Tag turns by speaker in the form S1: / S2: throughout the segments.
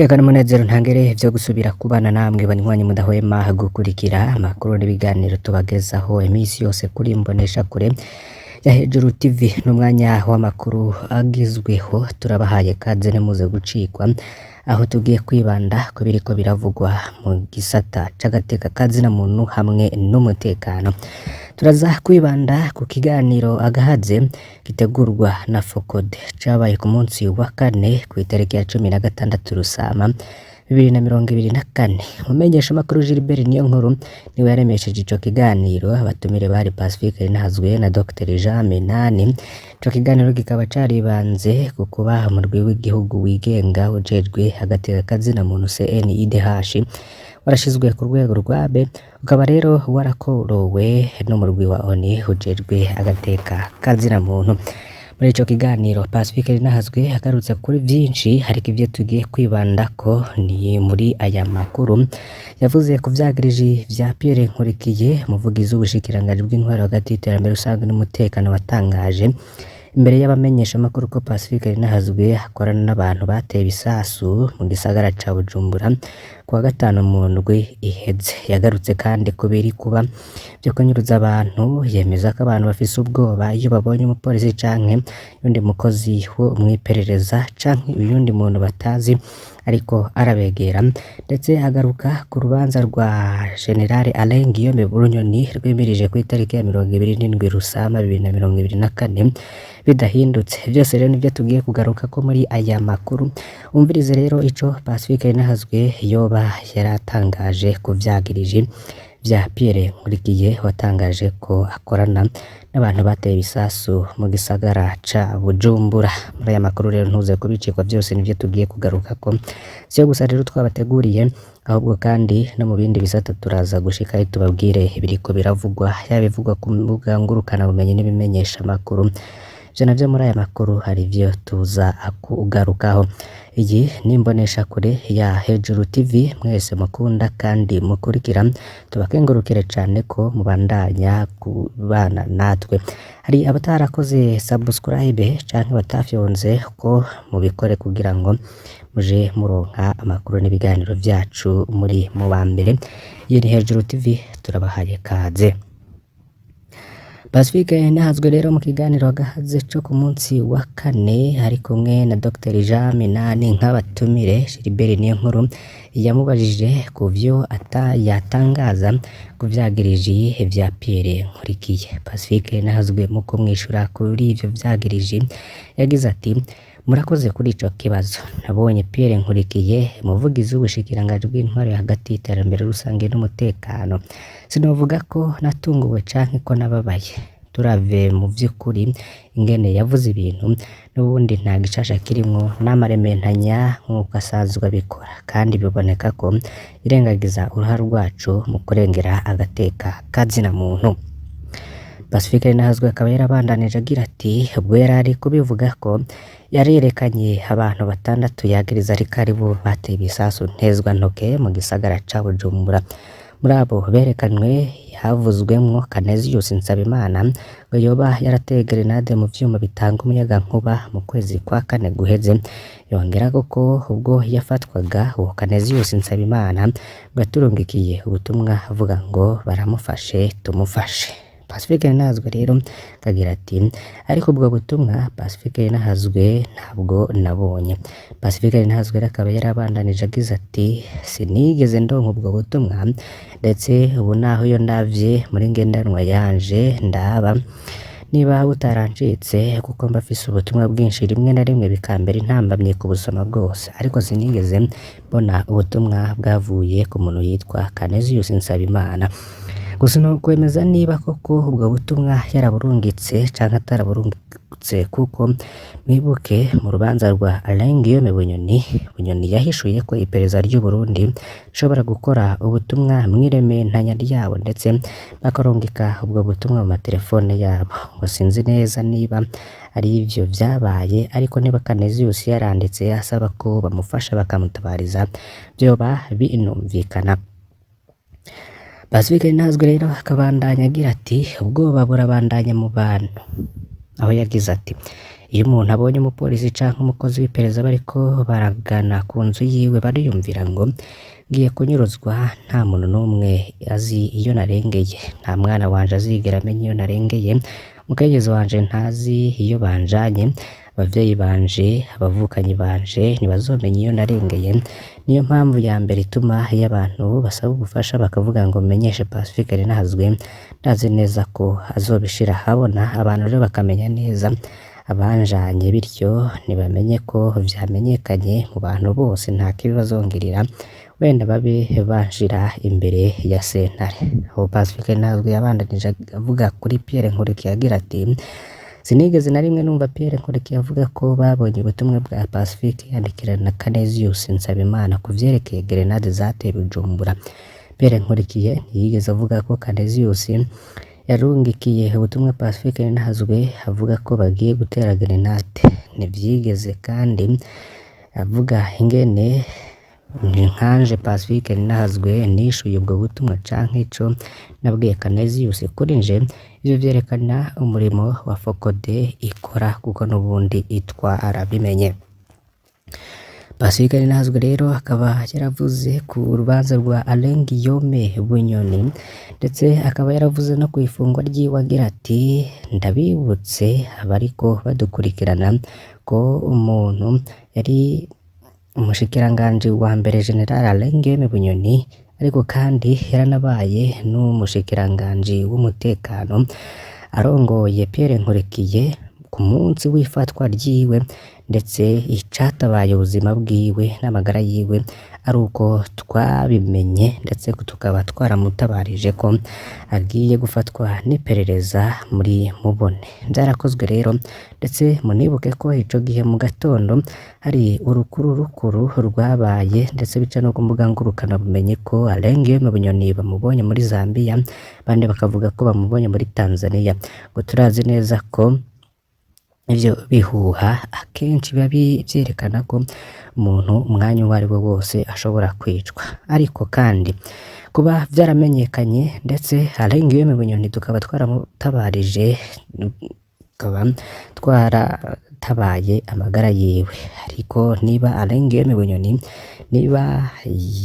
S1: Umutekano umunezero ntangere vyo gusubira kubana namwe banywanyi mudahwema gukurikira amakuru n'ibiganiro tubagezaho imisi yose kuri Mbonesha kure ya Hejuru TV n'umwanya w'amakuru agizweho turabahaye kaze ntimuze gucikwa aho tugiye kwibanda ku biriko biravugwa mu gisata c'agateka kazina muntu hamwe n'umutekano. Turaza kwibanda ku kiganiro agahaze gitegurwa na Focode cabaye ku munsi wa kane ku itariki ya 16 Rusama 2024. Mumenyesha makuru Gilbert Niyonkuru niwe yaremesheje ico kiganiro, abatumire bari Pacifique Nahazwe na Dr Jean Minani. Ico kiganiro kikaba caribanze ku kuba umurwi w'igihugu wigenga ujejwe agateka kazina muntu CNIDH warashizwe ku rwego rwabe, ukaba rero warakorowe n'umurwi wa ONU ujejwe agateka kazina muntu. Muri ico kiganiro Pacifique Nahazwe agarutse kuri vyinshi, ariko ivyo tugiye kwibandako ni muri aya makuru. Yavuze ku vyagiriji vya Pierre Nkurikiye, umuvugizi w'ubushikiranganji bw'intwaro hagati y'iterambere rusange n'umutekano, watangaje imbere y'abamenyesha makuru ko Pacifique Nahazwe akorana n'abantu bateye ibisasu mu gisagara ca Bujumbura kuwa gatanu mu ndwi iheze. Yagarutse kandi kubiri kuba byo kunyuruza abantu, yemeza ko abantu bafise ubwoba iyo babonye umupolisi canke yundi mukozi wo mwiperereza canke uyundi muntu batazi ariko arabegera. Ndetse agaruka ku rubanza rwa General Alain Guillaume Burunyoni rwimirije ku itariki ya 27 Rusama 2024 bidahindutse. Byose rero nivyo tugiye kugaruka ko muri aya makuru. Umvirize rero ico Pacifique Nahazwe yoba yaratangaje ku vyagirije vya Pierre Nkurikiye, watangaje ko akorana n'abantu bateye ibisasu mu gisagara ca Bujumbura. Muri aya makuru rero ntuze kubicikwa, byose nivyo tugiye kugaruka ko. Sio gusa rero twabateguriye, ahubwo kandi no mu bindi bisata turaza gushika tubabwire ibiriko biravugwa, yabivugwa ku mbuga ngurukana bumenyi n'ibimenyesha makuru. Je navyo muri aya makuru hari ivyo tuza kugarukaho. Iyi ni Mbonesha kure ya Hejuru TV, mwese mukunda kandi mukurikira, tubakengurukire cane ko mubandanya kubana natwe. Hari abatarakoze subscribe canke batafyonze ko mubikore kugira ngo muje muronka amakuru n'ibiganiro vyacu muri mu bambere. Iyi ni Hejuru TV, turabahaye kaze. Pacifique Nahazwe rero mu kiganiro agahaze co ku munsi wa kane ari kumwe na Dr Jean Minani nk'abatumire. Gilbert Niyonkuru yamubajije ku vyo yatangaza ku vyagiriji vya Pierre Nkurikiye. Pacifique Nahazwe mu kumwishura kuri ivyo vyagiriji yagize ati: murakoze kuri ico kibazo. Nabonye Pierre Nkurikiye, umuvugizi w'ubushikiranganji bw'intwaro hagati y'iterambere rusange n'umutekano. Sinovuga ko natunguwe canke ko nababaye. Turave mu vy'ukuri ingene yavuze ibintu, n'ubundi nta gishasha kirimwo, n'amarementanya nk'uko asanzwe abikora, kandi biboneka ko irengagiza uruhare rwacu mu kurengera agateka kazina muntu. Pacifique Nahazwe akaba yarabandanije agira ati: ubwo yarari kubivuga ko yarerekanye abantu 6 yagiriza ariko ari bo bateye ibisasu ntezwa ntoke mu gisagara ca Bujumbura. Muri abo berekanwe havuzwemwo Canesius Nsabimana, ngo yoba yarateye grenade mu vyuma bitanga umuyaga nkuba mu kwezi kwa kane guheze. Yongera ko ubwo yafatwaga uwo Canesius Nsabimana ngo yaturungikiye ubutumwa avuga ngo baramufashe tumufashe. Pacifique Nahazwe rero kagira ati: ariko ubwo butumwa Pacifique Nahazwe ntabwo nabonye. Pacifique Nahazwe akaba yarabandanije agize ati: sinigeze ndonka ubwo butumwa, ndetse ubu naho yo ndavye muri ngendanwa yanje ndaba niba butarancitse, kuko mbafise ubutumwa bwinshi rimwe na rimwe bikambera intambamye kubusoma bwose, ariko sinigeze mbona ubutumwa bwavuye ku muntu yitwa Canesius Nsabimana. Gusa no kwemeza niba koko ubwo butumwa yaraburungitse canke ataraburungitse, kuko mwibuke mu rubanza rwa Alain Guillaume Bunyoni yahishuye ko iperereza ry'u Burundi rishobora gukora ubutumwa mwirementanya ryabo, ndetse bakarungika ubwo butumwa mu matelefone yabo. Ngo sinzi neza niba ari ivyo vyabaye, ariko niba Canesius yaranditse asaba ko bamufasha bakamutabariza, vyoba binumvikana. Pacifique Nahazwe rero akabandanya agira ati: ubwoba burabandanya mu bantu, aho yagize ati: iyo umuntu abonye umupolisi canke umukozi w'iperereza bariko baragana ku nzu yiwe bariyumvira ngo ngiye kunyuruzwa, nta muntu n'umwe azi iyo narengeye, nta mwana wanje azigera amenya iyo narengeye, mukenyezi wanje ntazi iyo banjanye, abavyeyi banje, abavukanyi banje ntibazomenya iyo narengeye. Niyo mpamvu ya mbere ituma iyo abantu basaba ubufasha bakavuga ngo menyeshe Pacifique Ninahazwe, ndazi neza ko azobishira ahabona, abantu rero bakamenya neza abanjanye, bityo ntibamenye ko vyamenyekanye mu bantu bose, nta kibi bazongirira, wenda babe banshira imbere ya sentare. Aho Pacifique Ninahazwe yabandanije avuga kuri Pierre Nkurikiye agira ati sinigeze na rimwe numva Pierre Nkurikiye avuga ko babonye ubutumwa bwa Pacifique yandikirana na Canisius Nsabimana ku vyerekeye grenade zateye Bujumbura. Pierre Nkurikiye ntiyigeze avuga ko Canisius yarungikiye ubutumwa Pacifique Ninahazwe avuga ko bagiye gutera grenade, ntivyigeze kandi avuga ingene nkanje Pacifique Ninahazwe nishuye ubwo butumwa canke ico nabwiye Canisius. Kuri nje ivyo vyerekana umurimo wa Focode ikora, kuko n'ubundi itwara bimenye. Pacifique Ninahazwe rero akaba yaravuze ku rubanza rwa Alain Guillaume Bunyoni, ndetse akaba yaravuze no ku ifungwa ryiwe agira ati ndabibutse abariko badukurikirana ko umuntu yari umushikiranganji wa mbere General Alain Guillaume Bunyoni, ariko kandi yaranabaye n'umushikiranganji w'umutekano arongoye Pierre Nkurikiye ku munsi w'ifatwa ryiwe, ndetse icatabaye ubuzima bwiwe n'amagara yiwe ari uko twabimenye, ndetse tukaba twaramutabarije ko agiye gufatwa n'iperereza muri Mubone. Vyarakozwe rero, ndetse munibuke ko ico gihe mu gatondo hari urukururukuru rwabaye, ndetse bica no ku mbuga ngurukana bumenyi ko Alain Guillaume Bunyoni bamubonye muri Zambia, bandi bakavuga ko bamubonye muri Tanzania. Ngo turazi neza ko ivyo bihuha akenshi biba vyerekana ko umuntu umwanya uwo ari wo wose ashobora kwicwa, ariko kandi kuba vyaramenyekanye, ndetse Alain Guillaume Bunyoni tukaba twaramutabarije, tukaba twaratabaye amagara yiwe. Ariko niba Alain Guillaume Bunyoni niba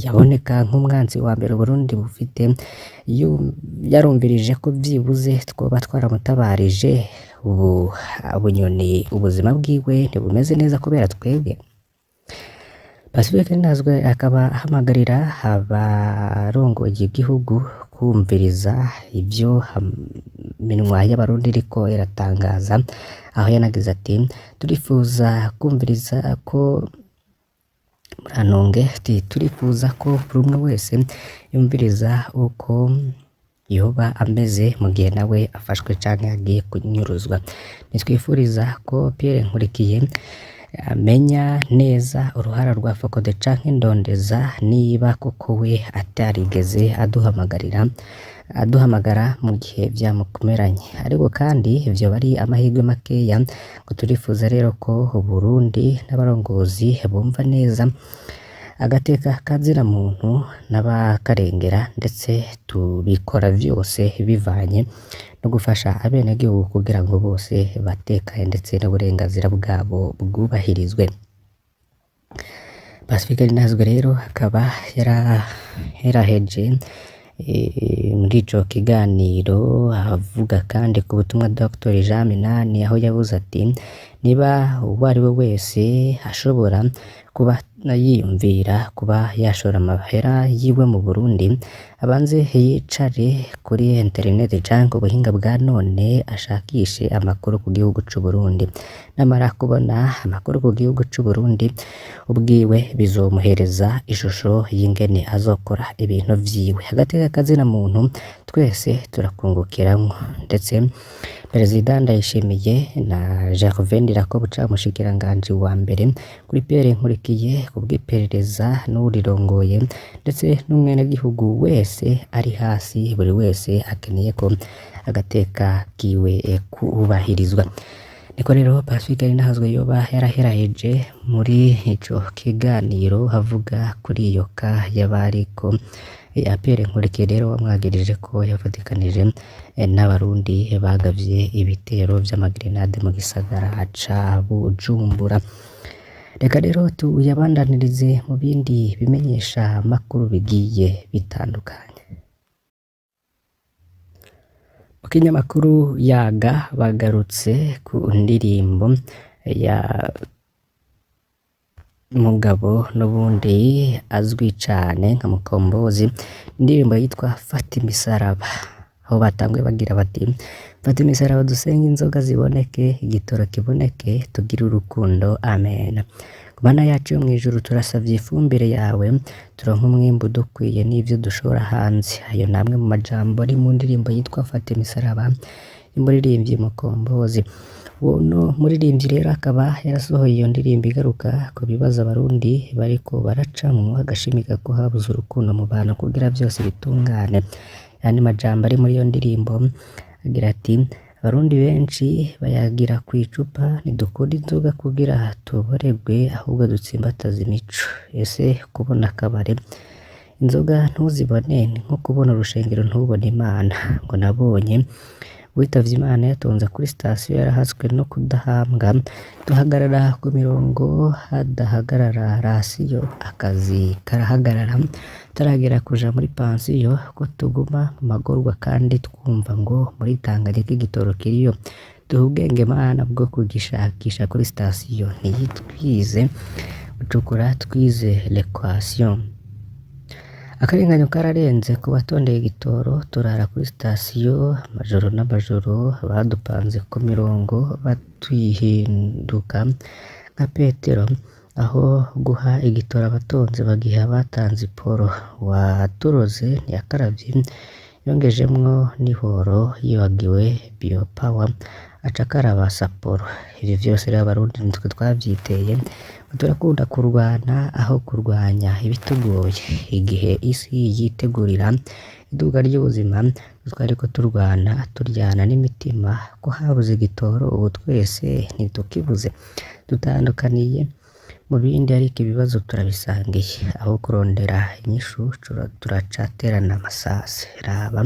S1: yaboneka nk'umwanzi wa mbere Burundi bufite, yarumvirije ko vyibuze twoba twaramutabarije, ubu Bunyoni ubuzima bwiwe ntibumeze neza kubera twebwe. Pacifique Ninahazwe akaba ahamagarira abarongoye igihugu kumviriza ivyo minwa y'abarundi iriko iratangaza, aho yanagize ati turifuza kumviriza ko Murantunge ati turifuza ko buri umwe wese yumviriza uko yoba ameze mu gihe nawe afashwe canke agiye kunyuruzwa. Nitwifuriza ko Pierre Nkurikiye amenya neza uruhara rwa Focode canke Ndondeza, niba koko we atarigeze aduhamagara mu gihe vyamukomeranye, ariko kandi ivyo bari amahirwe makeya. Ngo turifuza rero ko Burundi n'abarongozi bumva neza agateka kazira muntu n'abakarengera, ndetse tubikora vyose bivanye no gufasha abenegihugu kugira ngo bose batekane, ndetse n'uburenganzira bwabo bwubahirizwe. Pacifique Ninahazwe rero akaba yaraheje muri ico kiganiro avuga kandi ku butumwa Dr Jean Minani, aho yavuze ati niba uwo ari we wese ashobora kuba yiyumvira kuba yashora amahera yiwe mu Burundi, abanze yicare kuri internet canke ubuhinga bwa none ashakishe amakuru ku gihugu c'u Burundi. Namara kubona amakuru ku gihugu c'u Burundi, ubwiwe bizomuhereza ishusho y'ingene azokora ibintu vyiwe. Agateka kazina muntu twese turakungukiramwo, ndetse Perezida Ndayishimiye na Gervais Ndirakobuca umushikiranganji wa mbere kuri Pierre Nkurikiye kubw'iperereza n'urirongoye, ndetse n'umwenegihugu wese ari hasi, buri wese akeneye ko agateka kiwe kubahirizwa. niko rero Pacifique Ninahazwe yoba yaraheraheje muri ico kiganiro havuga kuri iyo ka y'abariko Pierre Nkurikiye rero wamwagirije ko yafatikanije n'abarundi bagavye ibitero vy'amagrenade mu gisagara ca Bujumbura. Reka rero tuyabandanirize mu bindi bimenyesha makuru bigiye bitandukanye. Mu kinyamakuru Yaga bagarutse ku ndirimbo ya Mugabo n'ubundi azwi cane nka Mukombozi, indirimbo yitwa Fata Imisaraba, aho batanguye bagira bati fata imisaraba dusenge inzoga ziboneke, igitoro kiboneke, tugire urukundo amen. Mana yacu yo mwijuru turasavye ifumbire yawe, turonke umwimbu dukwiye n'ivyo dushora hanze. Ayo namwe mu majambo ari mu ndirimbo yitwa Fata Imisaraba y'umuririmbyi Mukombozi. Uno muririmbyi rero akaba yarasohoye iyo ndirimbo igaruka ku bibazo abarundi bariko baracamwo, agashimika ko habuze urukundo mu bantu kugira byose bitungane. Yani majambo ari muri iyo ndirimbo agira ati abarundi benshi bayagira kwicupa, ntidukunda inzoga kugira tuboregwe, ahubwo dutsimbataza imico. Ese kubona akabare inzoga ntuzibone ni nko kubona urushengero ntubone Imana. Ngo nabonye uwitavye Imana yatonze kuri sitasiyo yarahaswe no kudahambwa, duhagarara ku mirongo hadahagarara rasiyo, akazi karahagarara taragera kuja muri pansiyo, ko tuguma mu magorwa kandi twumva ngo muri Tanganyika igitoro kiriyo. Duha ubwenge Mana bwo kugishakisha kuri sitasiyo, ntiyitwize gucukura twize l'equation. Akarenganyo kararenze ku batondeye igitoro, turara kuri sitasiyo amajoro n'amajoro, badupanze ku mirongo batwihinduka nka Petero, aho guha igitoro abatonze bagiha batanze iporo. Waturoze ntiyakaravye, yongejemwo n'ihoro, yibagiwe biopower aca akaraba Sapporo. Ivyo vyose rero abarundi nitwe twavyiteye, turakunda kurwana aho kurwanya ibitugoye. Igihe isi yitegurira iduga ry'ubuzima, twariko turwana turyana n'imitima, ko habuze igitoro ubu twese ntitukibuze. Dutandukaniye mu bindi ariko ibibazo turabisangiye, aho kurondera inyishu turacaterana amasase. Raba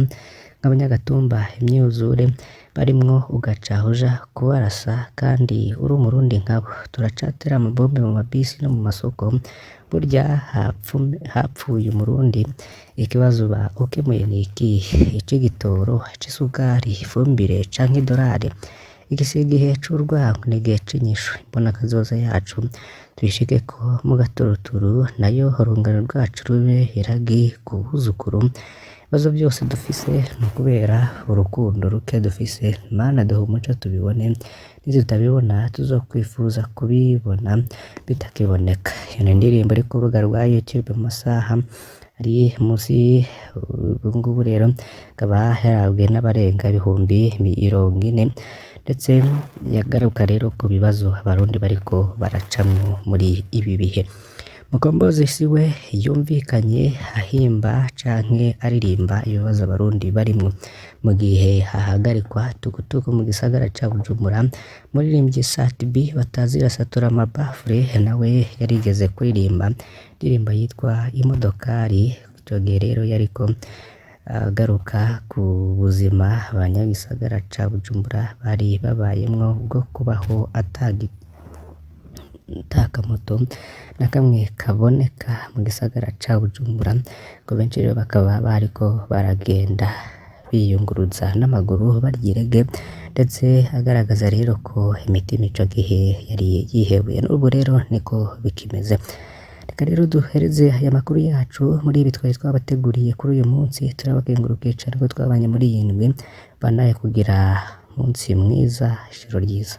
S1: nk'Abanyagatumba imyuzure barimwo ugaca uja kubarasa kandi uri umurundi nkabo. Turacatera amabombe mu mabisi no mu masoko, burya hapfuye umurundi, ikibazo uba ukemuye ni ikihe? Ic'igitoro, ic'isukari, ifumbire canke idorari? Iki gihe c'urwango ni igihe c'inyishu. Imbonakazoza yacu tuyishikeko mu gaturuturu, nayo urungano rwacu rube iragi ku buzukuru. Ibibazo byose dufise ni ukubera urukundo ruke dufise. Mana duha umuco tubibone, nitutabibona tuzokwifuza kubibona bitakiboneka. Iyo ni indirimbo iri ku rubuga rwa YouTube mu masaha ari musi. Ubungubu rero akaba yarabwe n'abarenga ibihumbi 40, ndetse yagaruka rero ku bibazo abarundi bariko baracamwo muri ibi bihe. Mukombozi siwe yumvikanye ahimba canke aririmba ibibazo abarundi barimwo mu gihe hahagarikwa tukutuku mu gisagara ca Bujumbura. Muririmbyi Sat-B batazira satura amabafure nawe yarigeze kuririmba indirimbo yitwa Imodokari. Ico gihe rero yariko agaruka ku buzima abanyagisagara ca Bujumbura bari babayemwo bwo kubaho atakamoto na kamwe kaboneka mu gisagara ca Bujumbura. Ko benshi rero bakaba bariko baragenda biyunguruza n'amaguru baryirege, ndetse agaragaza rero ko imitima ico gihe yari yihebuye. N'ubu rero niko bikimeze. Reka rero duhereze aya makuru yacu muri ibi twari twabateguriye kuri uyu munsi. Turabakengurukiye cane ko twabanye muri iyi ndwi. Banaye kugira umunsi mwiza, ijoro ryiza.